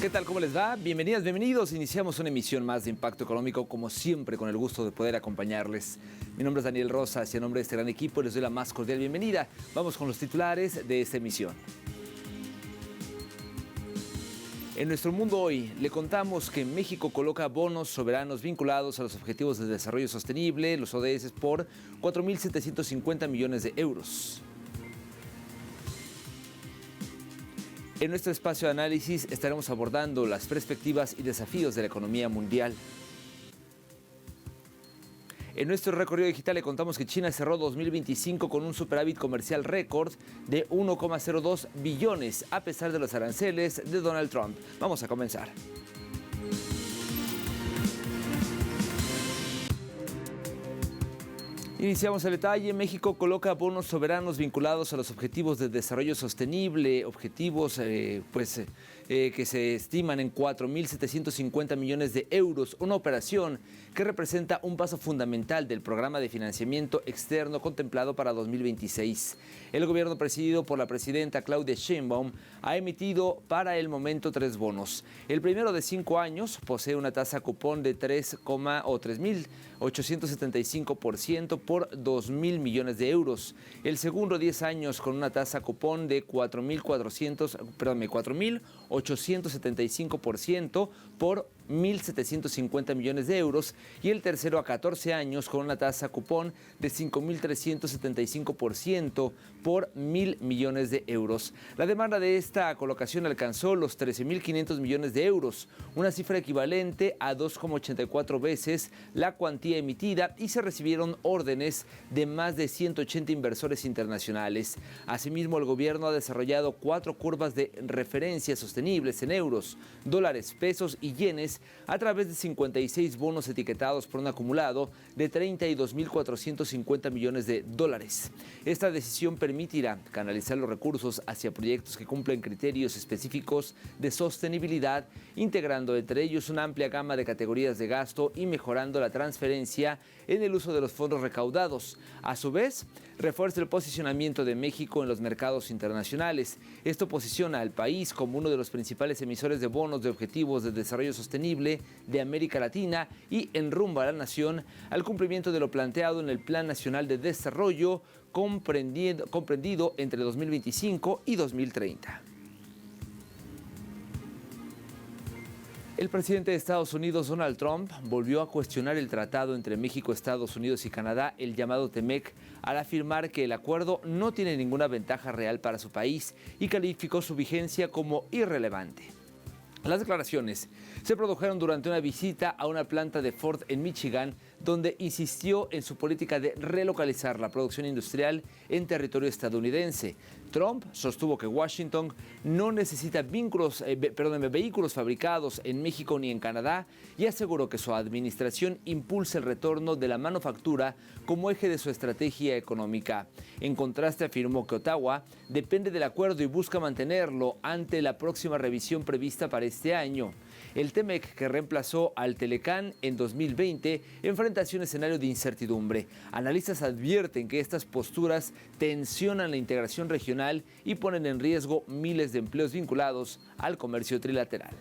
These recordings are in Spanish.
¿Qué tal? ¿Cómo les va? Bienvenidas, bienvenidos. Iniciamos una emisión más de Impacto Económico, como siempre, con el gusto de poder acompañarles. Mi nombre es Daniel Rosas y a nombre de este gran equipo les doy la más cordial bienvenida. Vamos con los titulares de esta emisión. En nuestro mundo hoy le contamos que México coloca bonos soberanos vinculados a los Objetivos de Desarrollo Sostenible, los ODS, por 4.750 millones de euros. En nuestro espacio de análisis estaremos abordando las perspectivas y desafíos de la economía mundial. En nuestro recorrido digital le contamos que China cerró 2025 con un superávit comercial récord de 1,02 billones, a pesar de los aranceles de Donald Trump. Vamos a comenzar. Iniciamos el detalle. México coloca bonos soberanos vinculados a los Objetivos de Desarrollo Sostenible, objetivos que se estiman en 4.750 millones de euros, una operación que representa un paso fundamental del programa de financiamiento externo contemplado para 2026. El gobierno presidido por la presidenta Claudia Sheinbaum ha emitido para el momento 3 bonos. El primero, de 5 años, posee una tasa cupón de 3,875% por 2.000 millones de euros. El segundo, 10 años, con una tasa cupón de 4.875% por 1.750 millones de euros. Y el tercero, a 14 años, con una tasa cupón de 5.375% por 1.000 millones de euros. La demanda de esta colocación alcanzó los 13.500 millones de euros, una cifra equivalente a 2,84 veces la cuantía emitida, y se recibieron órdenes de más de 180 inversores internacionales. Asimismo, el gobierno ha desarrollado 4 curvas de referencia sostenibles en euros, dólares, pesos y yenes a través de 56 bonos etiquetados por un acumulado de 32.450 millones de dólares. Esta decisión permitirá canalizar los recursos hacia proyectos que cumplen criterios específicos de sostenibilidad, integrando entre ellos una amplia gama de categorías de gasto y mejorando la transferencia en el uso de los fondos recaudados. A su vez, refuerza el posicionamiento de México en los mercados internacionales. Esto posiciona al país como uno de los principales emisores de bonos de Objetivos de Desarrollo Sostenible de América Latina y enrumba a la nación al cumplimiento de lo planteado en el Plan Nacional de Desarrollo comprendido entre 2025 y 2030. El presidente de Estados Unidos, Donald Trump, volvió a cuestionar el tratado entre México, Estados Unidos y Canadá, el llamado TEMEC, al afirmar que el acuerdo no tiene ninguna ventaja real para su país y calificó su vigencia como irrelevante. Las declaraciones se produjeron durante una visita a una planta de Ford en Michigan, donde insistió en su política de relocalizar la producción industrial en territorio estadounidense. Trump sostuvo que Washington no necesita vehículos fabricados en México ni en Canadá, y aseguró que su administración impulsa el retorno de la manufactura como eje de su estrategia económica. En contraste, afirmó que Ottawa depende del acuerdo y busca mantenerlo ante la próxima revisión prevista para este año. El TEMEC, que reemplazó al Telecán en 2020, enfrenta un escenario de incertidumbre. Analistas advierten que estas posturas tensionan la integración regional y ponen en riesgo miles de empleos vinculados al comercio trilateral.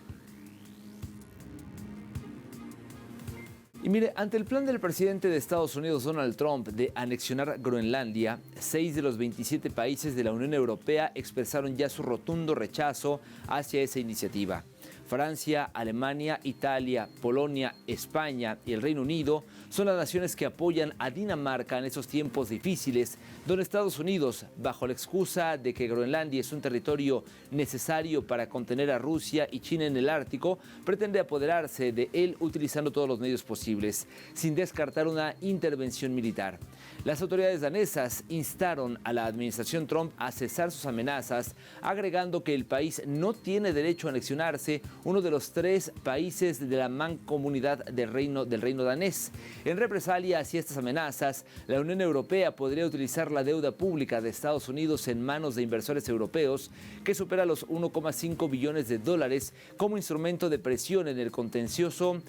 Y mire, ante el plan del presidente de Estados Unidos, Donald Trump, de anexionar Groenlandia, 6 de los 27 países de la Unión Europea expresaron ya su rotundo rechazo hacia esa iniciativa. Francia, Alemania, Italia, Polonia, España y el Reino Unido son las naciones que apoyan a Dinamarca en esos tiempos difíciles, donde Estados Unidos, bajo la excusa de que Groenlandia es un territorio necesario para contener a Rusia y China en el Ártico, pretende apoderarse de él utilizando todos los medios posibles, sin descartar una intervención militar. Las autoridades danesas instaron a la administración Trump a cesar sus amenazas, agregando que el país no tiene derecho a anexionarse uno de los 3 países de la mancomunidad del reino danés. En represalia hacia estas amenazas, la Unión Europea podría utilizar la deuda pública de Estados Unidos en manos de inversores europeos, que supera los 1,5 billones de dólares, como instrumento de presión en el contencioso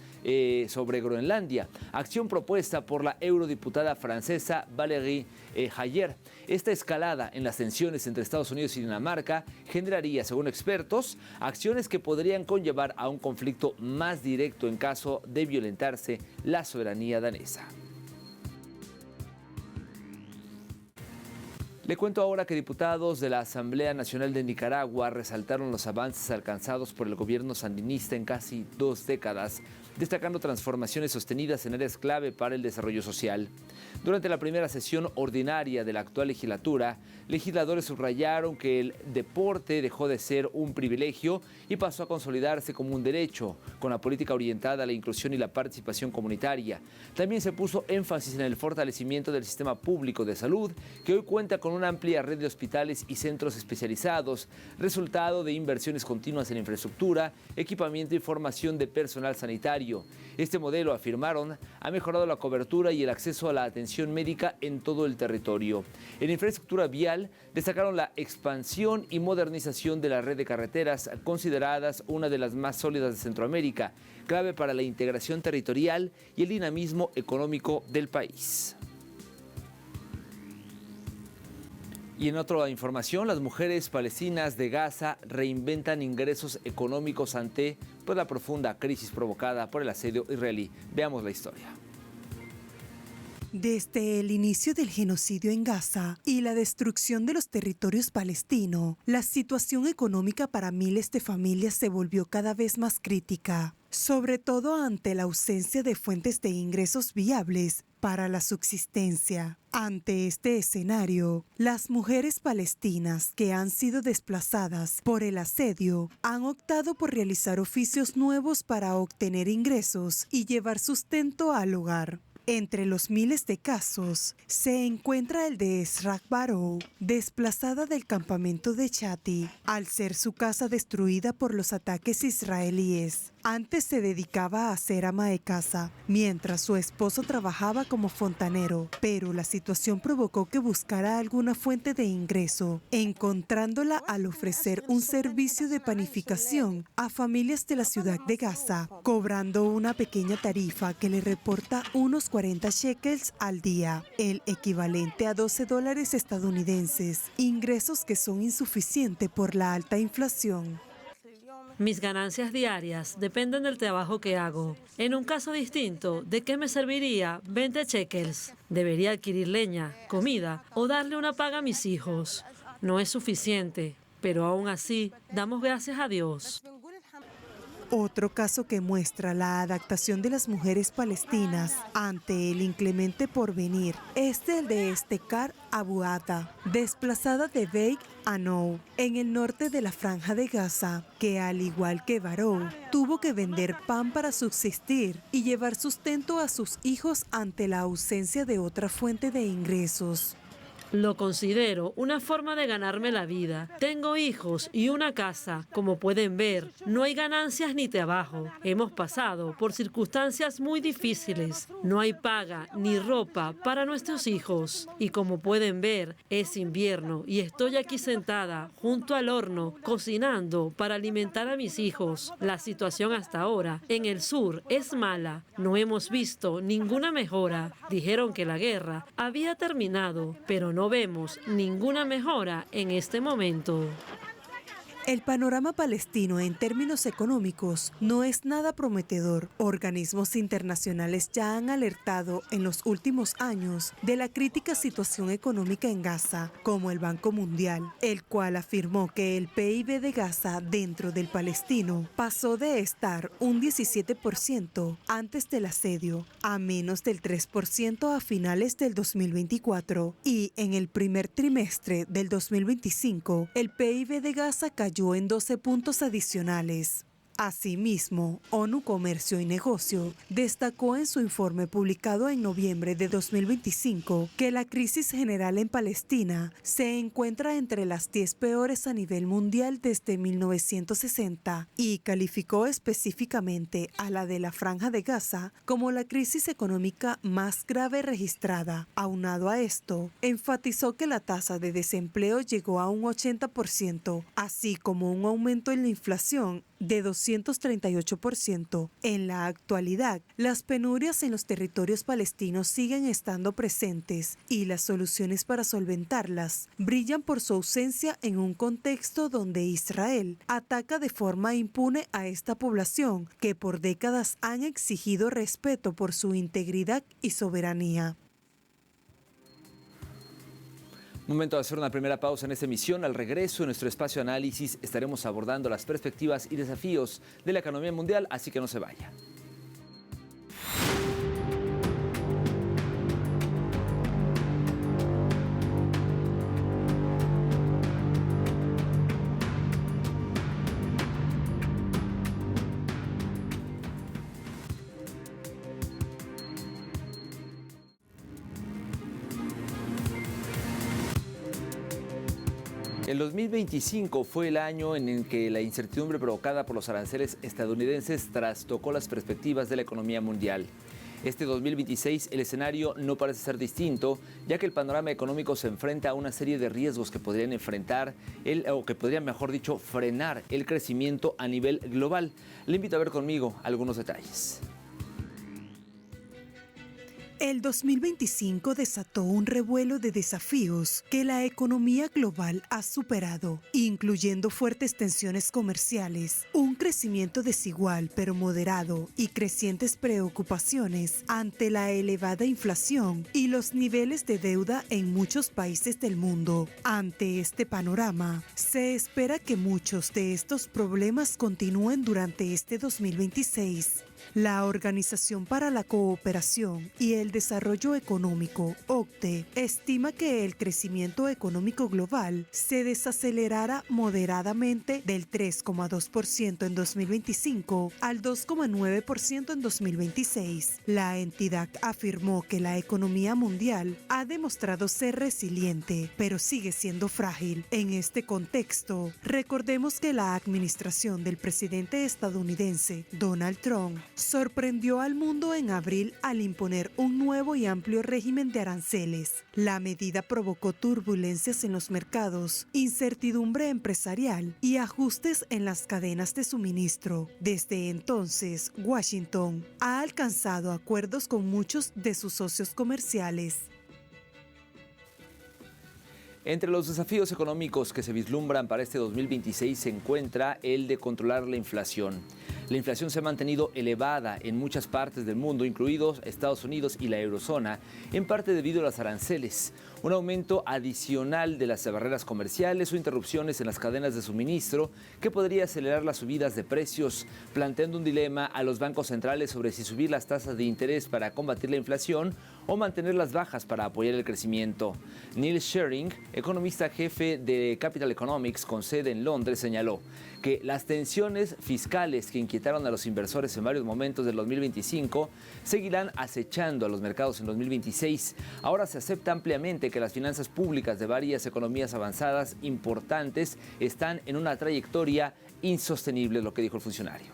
sobre Groenlandia, acción propuesta por la eurodiputada francesa Valérie Hayer. Esta escalada en las tensiones entre Estados Unidos y Dinamarca generaría, según expertos, acciones que podrían conllevar conllevar a un conflicto más directo en caso de violentarse la soberanía danesa. Le cuento ahora que diputados de la Asamblea Nacional de Nicaragua resaltaron los avances alcanzados por el gobierno sandinista en casi 2 décadas, destacando transformaciones sostenidas en áreas clave para el desarrollo social. Durante la primera sesión ordinaria de la actual legislatura, legisladores subrayaron que el deporte dejó de ser un privilegio y pasó a consolidarse como un derecho, con la política orientada a la inclusión y la participación comunitaria. También se puso énfasis en el fortalecimiento del sistema público de salud, que hoy cuenta con una amplia red de hospitales y centros especializados, resultado de inversiones continuas en infraestructura, equipamiento y formación de personal sanitario. Este modelo, afirmaron, ha mejorado la cobertura y el acceso a la atención médica en todo el territorio. En infraestructura vial, destacaron la expansión y modernización de la red de carreteras, consideradas una de las más sólidas de Centroamérica, clave para la integración territorial y el dinamismo económico del país. Y en otra información, las mujeres palestinas de Gaza reinventan ingresos económicos ante la profunda crisis provocada por el asedio israelí. Veamos la historia. Desde el inicio del genocidio en Gaza y la destrucción de los territorios palestinos, la situación económica para miles de familias se volvió cada vez más crítica, sobre todo ante la ausencia de fuentes de ingresos viables para la subsistencia. Ante este escenario, las mujeres palestinas que han sido desplazadas por el asedio han optado por realizar oficios nuevos para obtener ingresos y llevar sustento al hogar. Entre los miles de casos se encuentra el de Esrak Barou, desplazada del campamento de Chati, al ser su casa destruida por los ataques israelíes. Antes se dedicaba a ser ama de casa, mientras su esposo trabajaba como fontanero, pero la situación provocó que buscara alguna fuente de ingreso, encontrándola al ofrecer un servicio de panificación a familias de la ciudad de Gaza, cobrando una pequeña tarifa que le reporta unos 40 shekels al día, el equivalente a $12 estadounidenses, ingresos que son insuficientes por la alta inflación. Mis ganancias diarias dependen del trabajo que hago. En un caso distinto, ¿de qué me serviría 20 shekels? Debería adquirir leña, comida o darle una paga a mis hijos. No es suficiente, pero aún así, damos gracias a Dios. Otro caso que muestra la adaptación de las mujeres palestinas ante el inclemente porvenir es el de Estekar Abuada, desplazada de Beit Anou, en el norte de la Franja de Gaza, que al igual que Barou, tuvo que vender pan para subsistir y llevar sustento a sus hijos ante la ausencia de otra fuente de ingresos. Lo considero una forma de ganarme la vida. Tengo hijos y una casa. Como pueden ver, no hay ganancias ni trabajo. Hemos pasado por circunstancias muy difíciles. No hay paga ni ropa para nuestros hijos. Y como pueden ver, es invierno y estoy aquí sentada junto al horno cocinando para alimentar a mis hijos. La situación hasta ahora en el sur es mala. No hemos visto ninguna mejora. Dijeron que la guerra había terminado, pero no vemos ninguna mejora en este momento. El panorama palestino en términos económicos no es nada prometedor. Organismos internacionales ya han alertado en los últimos años de la crítica situación económica en Gaza, como el Banco Mundial, el cual afirmó que el PIB de Gaza dentro del palestino pasó de estar un 17% antes del asedio a menos del 3% a finales del 2024 y en el primer trimestre del 2025 el PIB de Gaza cayó en 12 puntos adicionales. Asimismo, ONU Comercio y Negocio destacó en su informe publicado en noviembre de 2025 que la crisis general en Palestina se encuentra entre las 10 peores a nivel mundial desde 1960 y calificó específicamente a la de la Franja de Gaza como la crisis económica más grave registrada. Aunado a esto, enfatizó que la tasa de desempleo llegó a un 80%, así como un aumento en la inflación de 238%. En la actualidad, las penurias en los territorios palestinos siguen estando presentes y las soluciones para solventarlas brillan por su ausencia en un contexto donde Israel ataca de forma impune a esta población que por décadas han exigido respeto por su integridad y soberanía. Momento de hacer una primera pausa en esta emisión. Al regreso, en nuestro espacio de análisis, estaremos abordando las perspectivas y desafíos de la economía mundial, así que no se vaya. El 2025 fue el año en el que la incertidumbre provocada por los aranceles estadounidenses trastocó las perspectivas de la economía mundial. Este 2026 el escenario no parece ser distinto, ya que el panorama económico se enfrenta a una serie de riesgos que podrían mejor dicho, frenar el crecimiento a nivel global. Le invito a ver conmigo algunos detalles. El 2025 desató un revuelo de desafíos que la economía global ha superado, incluyendo fuertes tensiones comerciales, un crecimiento desigual pero moderado y crecientes preocupaciones ante la elevada inflación y los niveles de deuda en muchos países del mundo. Ante este panorama, se espera que muchos de estos problemas continúen durante este 2026. La Organización para la Cooperación y el Desarrollo Económico, OCDE, estima que el crecimiento económico global se desacelerará moderadamente del 3,2% en 2025 al 2,9% en 2026. La entidad afirmó que la economía mundial ha demostrado ser resiliente, pero sigue siendo frágil. En este contexto, recordemos que la administración del presidente estadounidense, Donald Trump, sorprendió al mundo en abril al imponer un nuevo y amplio régimen de aranceles. La medida provocó turbulencias en los mercados, incertidumbre empresarial y ajustes en las cadenas de suministro. Desde entonces, Washington ha alcanzado acuerdos con muchos de sus socios comerciales. Entre los desafíos económicos que se vislumbran para este 2026 se encuentra el de controlar la inflación. La inflación se ha mantenido elevada en muchas partes del mundo, incluidos Estados Unidos y la eurozona, en parte debido a los aranceles, un aumento adicional de las barreras comerciales o interrupciones en las cadenas de suministro que podría acelerar las subidas de precios, planteando un dilema a los bancos centrales sobre si subir las tasas de interés para combatir la inflación o mantenerlas bajas para apoyar el crecimiento. Neil Shearing, economista jefe de Capital Economics con sede en Londres, señaló que las tensiones fiscales que inquietaron a los inversores en varios momentos del 2025 seguirán acechando a los mercados en 2026. Ahora se acepta ampliamente que las finanzas públicas de varias economías avanzadas importantes están en una trayectoria insostenible, lo que dijo el funcionario.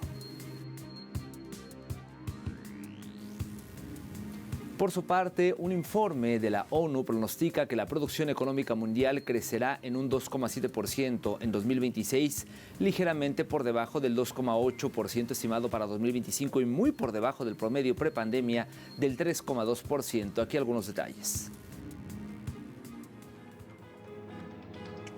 Por su parte, un informe de la ONU pronostica que la producción económica mundial crecerá en un 2,7% en 2026, ligeramente por debajo del 2,8% estimado para 2025 y muy por debajo del promedio prepandemia del 3,2%. Aquí algunos detalles.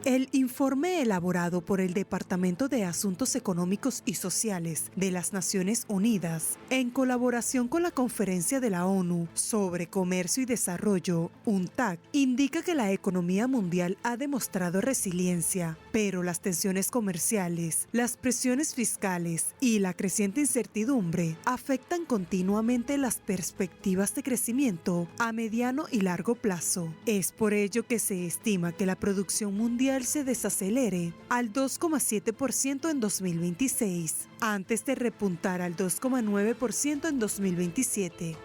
El informe elaborado por el Departamento de Asuntos Económicos y Sociales de las Naciones Unidas, en colaboración con la Conferencia de la ONU sobre Comercio y Desarrollo, UNCTAD, indica que la economía mundial ha demostrado resiliencia, pero las tensiones comerciales, las presiones fiscales y la creciente incertidumbre afectan continuamente las perspectivas de crecimiento a mediano y largo plazo. Es por ello que se estima que la producción mundial se desacelere al 2,7% en 2026, antes de repuntar al 2,9% en 2027.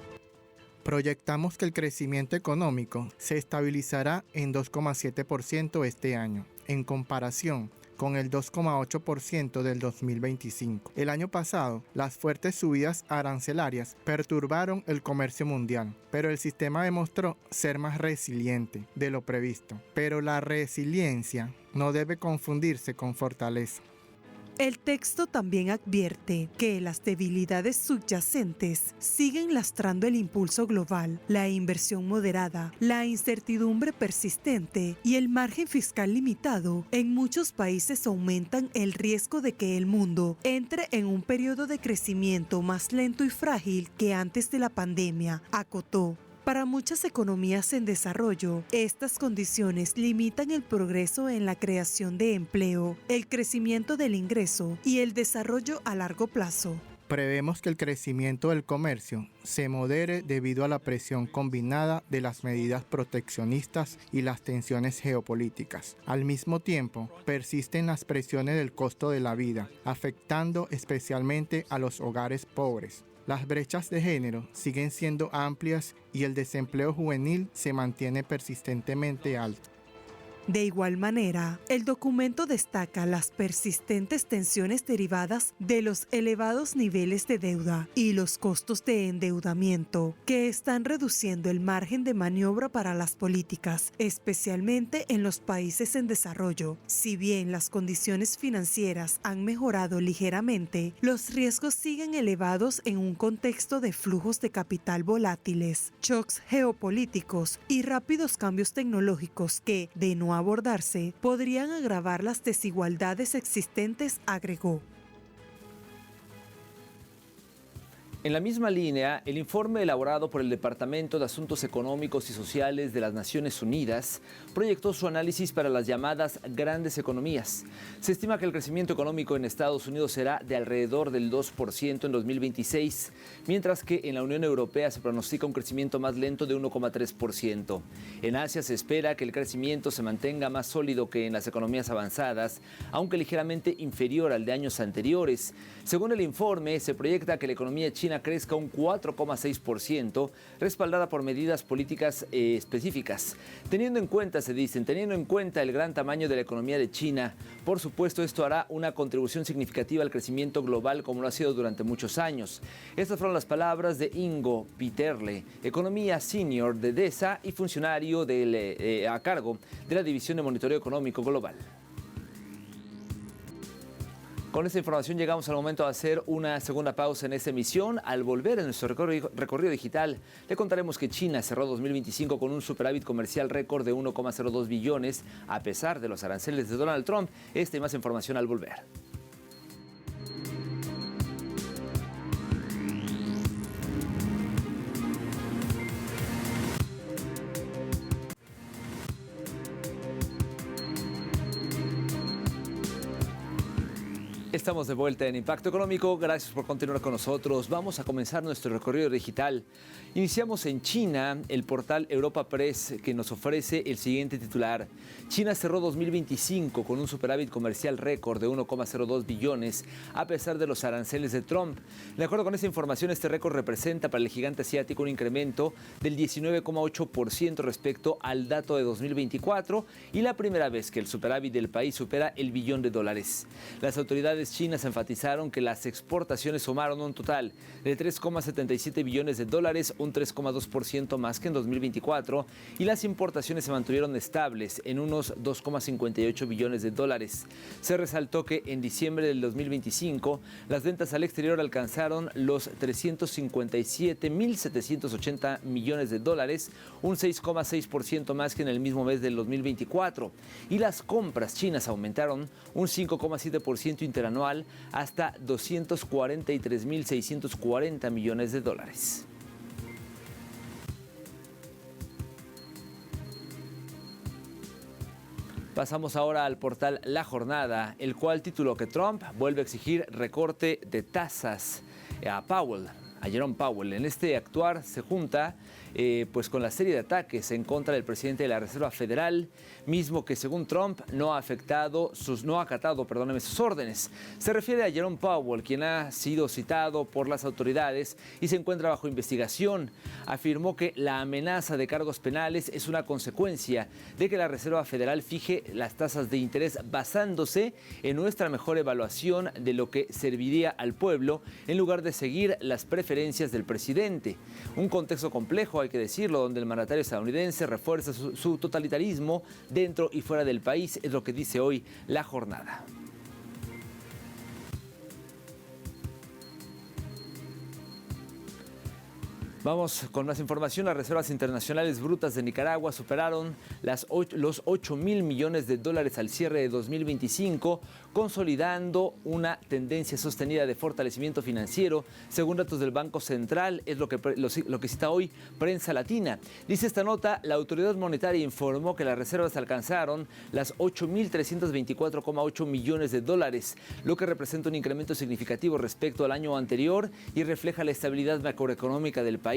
Proyectamos que el crecimiento económico se estabilizará en 2,7% este año, en comparación con el 2,8% del 2025. El año pasado, las fuertes subidas arancelarias perturbaron el comercio mundial, pero el sistema demostró ser más resiliente de lo previsto. Pero la resiliencia no debe confundirse con fortaleza. El texto también advierte que las debilidades subyacentes siguen lastrando el impulso global, la inversión moderada, la incertidumbre persistente y el margen fiscal limitado. En muchos países aumentan el riesgo de que el mundo entre en un periodo de crecimiento más lento y frágil que antes de la pandemia, acotó. Para muchas economías en desarrollo, estas condiciones limitan el progreso en la creación de empleo, el crecimiento del ingreso y el desarrollo a largo plazo. Prevemos que el crecimiento del comercio se modere debido a la presión combinada de las medidas proteccionistas y las tensiones geopolíticas. Al mismo tiempo, persisten las presiones del costo de la vida, afectando especialmente a los hogares pobres. Las brechas de género siguen siendo amplias y el desempleo juvenil se mantiene persistentemente alto. De igual manera, el documento destaca las persistentes tensiones derivadas de los elevados niveles de deuda y los costos de endeudamiento, que están reduciendo el margen de maniobra para las políticas, especialmente en los países en desarrollo. Si bien las condiciones financieras han mejorado ligeramente, los riesgos siguen elevados en un contexto de flujos de capital volátiles, shocks geopolíticos y rápidos cambios tecnológicos que, de no abordarse, podrían agravar las desigualdades existentes, agregó. En la misma línea, el informe elaborado por el Departamento de Asuntos Económicos y Sociales de las Naciones Unidas proyectó su análisis para las llamadas grandes economías. Se estima que el crecimiento económico en Estados Unidos será de alrededor del 2% en 2026, mientras que en la Unión Europea se pronostica un crecimiento más lento de 1,3%. En Asia se espera que el crecimiento se mantenga más sólido que en las economías avanzadas, aunque ligeramente inferior al de años anteriores. Según el informe, se proyecta que la economía china crezca un 4,6%, respaldada por medidas políticas específicas. Teniendo en cuenta el gran tamaño de la economía de China, por supuesto esto hará una contribución significativa al crecimiento global como lo ha sido durante muchos años. Estas fueron las palabras de Ingo Peterle, economía senior de DESA y funcionario a cargo de la División de Monitoreo Económico Global. Con esta información llegamos al momento de hacer una segunda pausa en esta emisión. Al volver en nuestro recorrido digital, le contaremos que China cerró 2025 con un superávit comercial récord de 1,02 billones, a pesar de los aranceles de Donald Trump. Esta y más información al volver. Estamos de vuelta en Impacto Económico. Gracias por continuar con nosotros. Vamos a comenzar nuestro recorrido digital. Iniciamos en China, el portal Europa Press, que nos ofrece el siguiente titular. China cerró 2025 con un superávit comercial récord de 1,02 billones, a pesar de los aranceles de Trump. De acuerdo con esta información, este récord representa para el gigante asiático un incremento del 19,8% respecto al dato de 2024 y la primera vez que el superávit del país supera el billón de dólares. Las autoridades chinas enfatizaron que las exportaciones sumaron un total de 3,77 billones de dólares, un 3,2% más que en 2024, y las importaciones se mantuvieron estables en unos 2,58 billones de dólares. Se resaltó que en diciembre del 2025 las ventas al exterior alcanzaron los 357.780 millones de dólares, un 6,6% más que en el mismo mes del 2024, y las compras chinas aumentaron un 5,7% interanual hasta 243.640 millones de dólares. Pasamos ahora al portal La Jornada, el cual tituló que Trump vuelve a exigir recorte de tasas a Jerome Powell. En este actuar se junta con la serie de ataques en contra del presidente de la Reserva Federal, mismo que según Trump no ha acatado sus órdenes. Se refiere a Jerome Powell, quien ha sido citado por las autoridades y se encuentra bajo investigación. Afirmó que la amenaza de cargos penales es una consecuencia de que la Reserva Federal fije las tasas de interés basándose en nuestra mejor evaluación de lo que serviría al pueblo en lugar de seguir las preferencias del presidente. Un contexto complejo, hay que decirlo, donde el mandatario estadounidense refuerza su totalitarismo dentro y fuera del país, es lo que dice hoy La Jornada. Vamos con más información. Las reservas internacionales brutas de Nicaragua superaron los 8.000 millones de dólares al cierre de 2025, consolidando una tendencia sostenida de fortalecimiento financiero, según datos del Banco Central, es lo que cita hoy Prensa Latina. Dice esta nota, la autoridad monetaria informó que las reservas alcanzaron las 8.324,8 millones de dólares, lo que representa un incremento significativo respecto al año anterior y refleja la estabilidad macroeconómica del país.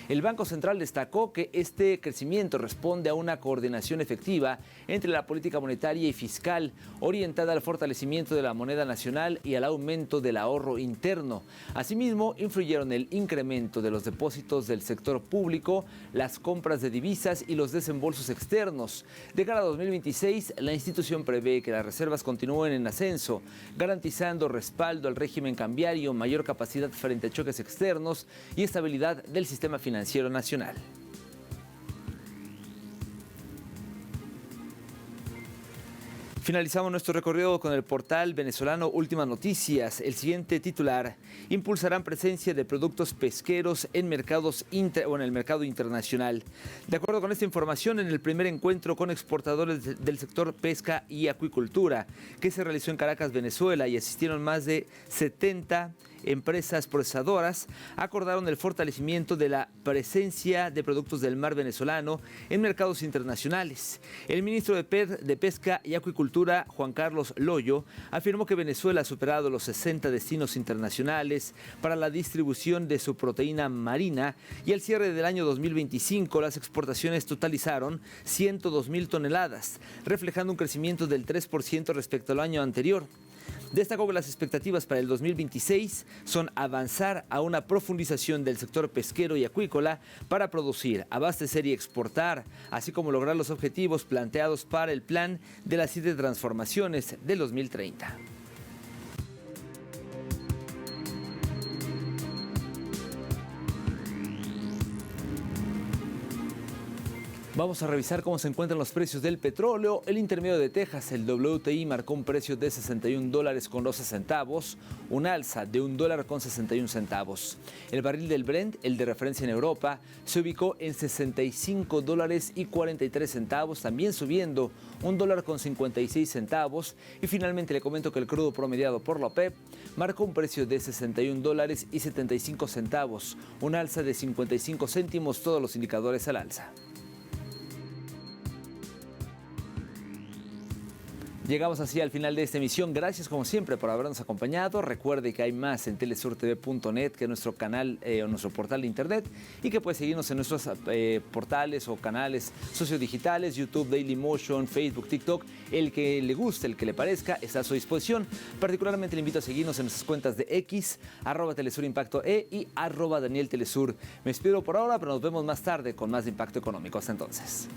El Banco Central destacó que este crecimiento responde a una coordinación efectiva entre la política monetaria y fiscal, orientada al fortalecimiento de la moneda nacional y al aumento del ahorro interno. Asimismo, influyeron el incremento de los depósitos del sector público, las compras de divisas y los desembolsos externos. De cara a 2026, la institución prevé que las reservas continúen en ascenso, garantizando respaldo al régimen cambiario, mayor capacidad frente a choques externos y estabilidad del sistema financiero nacional. Finalizamos nuestro recorrido con el portal venezolano Últimas Noticias. El siguiente titular: impulsarán presencia de productos pesqueros en en el mercado internacional. De acuerdo con esta información, en el primer encuentro con exportadores del sector pesca y acuicultura, que se realizó en Caracas, Venezuela, y asistieron más de 70 empresas procesadoras, acordaron el fortalecimiento de la presencia de productos del mar venezolano en mercados internacionales. El ministro de Pesca y Acuicultura, Juan Carlos Loyo, afirmó que Venezuela ha superado los 60 destinos internacionales para la distribución de su proteína marina y al cierre del año 2025 las exportaciones totalizaron 102.000 toneladas, reflejando un crecimiento del 3% respecto al año anterior. Destacó que las expectativas para el 2026 son avanzar a una profundización del sector pesquero y acuícola para producir, abastecer y exportar, así como lograr los objetivos planteados para el plan de las 7 transformaciones del 2030. Vamos a revisar cómo se encuentran los precios del petróleo. El intermedio de Texas, el WTI, marcó un precio de $61.12, un alza de $1.61. El barril del Brent, el de referencia en Europa, se ubicó en $65.43, también subiendo $1.56. Y finalmente le comento que el crudo promediado por la OPEP marcó un precio de $61.75, un alza de 55 céntimos, todos los indicadores al alza. Llegamos así al final de esta emisión. Gracias como siempre por habernos acompañado. Recuerde que hay más en telesurtv.net, que es nuestro canal o nuestro portal de internet, y que puede seguirnos en nuestros portales o canales sociodigitales, YouTube, Dailymotion, Facebook, TikTok. El que le guste, el que le parezca, está a su disposición. Particularmente le invito a seguirnos en nuestras cuentas de X, @TelesurImpactoE y @DanielTelesur. Me despido por ahora, pero nos vemos más tarde con más de Impacto Económico. Hasta entonces.